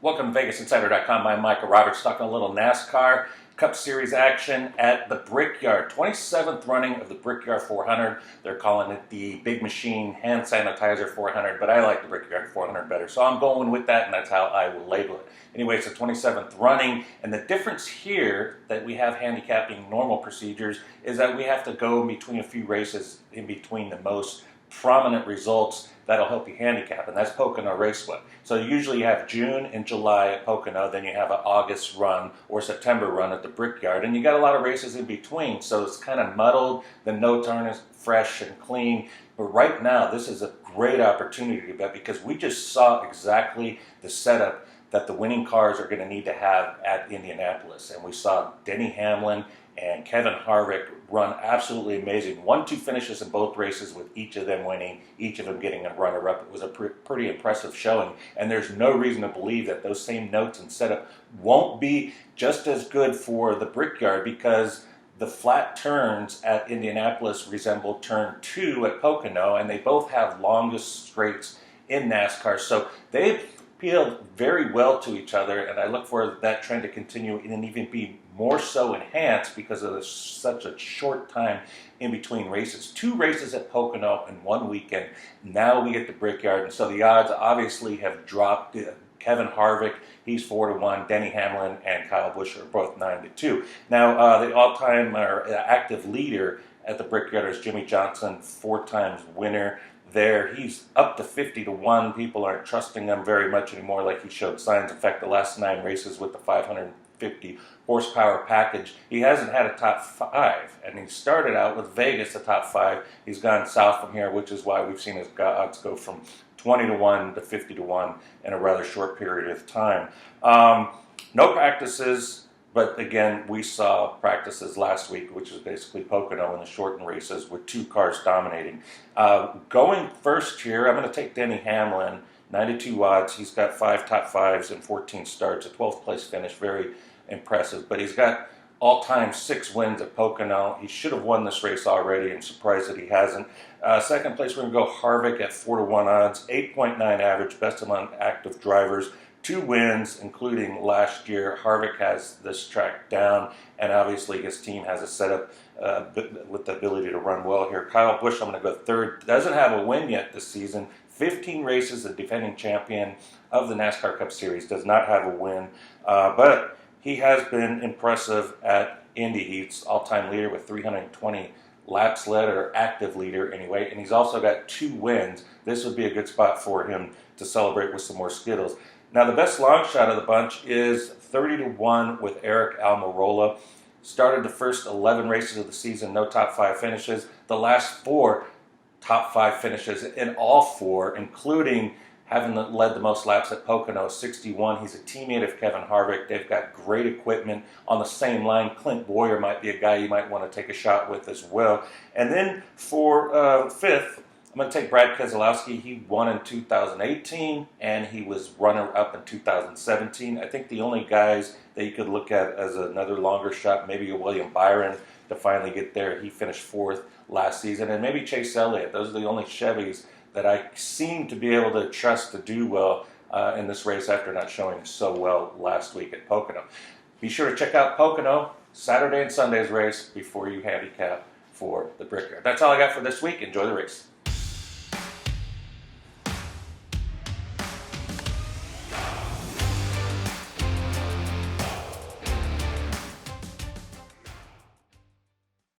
Welcome to VegasInsider.com. I'm Micah Roberts, talking a little NASCAR Cup Series action at the Brickyard. 27th running of the Brickyard 400. They're calling it the Big Machine Hand Sanitizer 400, but I like the Brickyard 400 better, so I'm going with that, and that's how I will label it. Anyway, it's the 27th running, and the difference here that we have handicapping normal procedures is that we have to go in between a few races in between the most prominent results that'll help you handicap, and that's Pocono Raceway. So usually you have June and July at Pocono, then you have an August run or September run at the Brickyard, and you got a lot of races in between, so it's kind of muddled. The no turn is fresh and clean, but right now this is a great opportunity to bet because we just saw exactly the setup that the winning cars are going to need to have at Indianapolis, and we saw Denny Hamlin and Kevin Harvick run absolutely amazing. 1-2 finishes in both races with each of them winning, each of them getting a runner-up. It was a pretty impressive showing, and there's no reason to believe that those same notes and setup won't be just as good for the Brickyard because the flat turns at Indianapolis resemble turn 2 at Pocono, and they both have longest straights in NASCAR, so they appealed very well to each other, and I look for that trend to continue and even be more so enhanced because of such a short time in between races. 2 races at Pocono in 1 weekend. Now we get the Brickyard, and so the odds obviously have dropped. Kevin Harvick, he's 4-1. Denny Hamlin and Kyle Busch are both 9-2. Now the all-time active leader at the Brickyard is Jimmy Johnson, 4 times winner there. He's up to 50-1. People aren't trusting him very much anymore like he showed signs. In fact, the last 9 races with the 550 horsepower package, he hasn't had a top 5, and he started out with Vegas, the top 5. He's gone south from here, which is why we've seen his odds go from 20-1 to 50-1 in a rather short period of time. No practices, but again, we saw practices last week, which was basically Pocono in the shortened races with 2 cars dominating. Going first here, I'm going to take Denny Hamlin, 92 odds. He's got 5 top 5s and 14 starts, a 12th place finish, very impressive. But he's got all-time 6 wins at Pocono. He should have won this race already. I'm surprised that he hasn't. Second place, we're going to go Harvick at 4-1 odds, 8.9 average, best among active drivers. 2 wins, including last year. Harvick has this track down, and obviously his team has a setup with the ability to run well here. Kyle Busch, I'm going to go third. Doesn't have a win yet this season. 15 races, the defending champion of the NASCAR Cup Series, does not have a win, but he has been impressive at Indy. He's all-time leader with 320 laps led, or active leader anyway, and he's also got 2 wins. This would be a good spot for him to celebrate with some more Skittles. Now, the best long shot of the bunch is 30-1 with Eric Almirola. Started the first 11 races of the season, no top 5 finishes. The last 4 top 5 finishes in all 4, including having led the most laps at Pocono, 61. He's a teammate of Kevin Harvick. They've got great equipment on the same line. Clint Boyer might be a guy you might want to take a shot with as well. And then for 5th, I'm going to take Brad Keselowski. He won in 2018, and he was runner-up in 2017. I think the only guys that you could look at as another longer shot, maybe a William Byron to finally get there. He finished 4th last season, and maybe Chase Elliott. Those are the only Chevys that I seem to be able to trust to do well in this race after not showing so well last week at Pocono. Be sure to check out Pocono, Saturday and Sunday's race, before you handicap for the Brickyard. That's all I got for this week. Enjoy the race.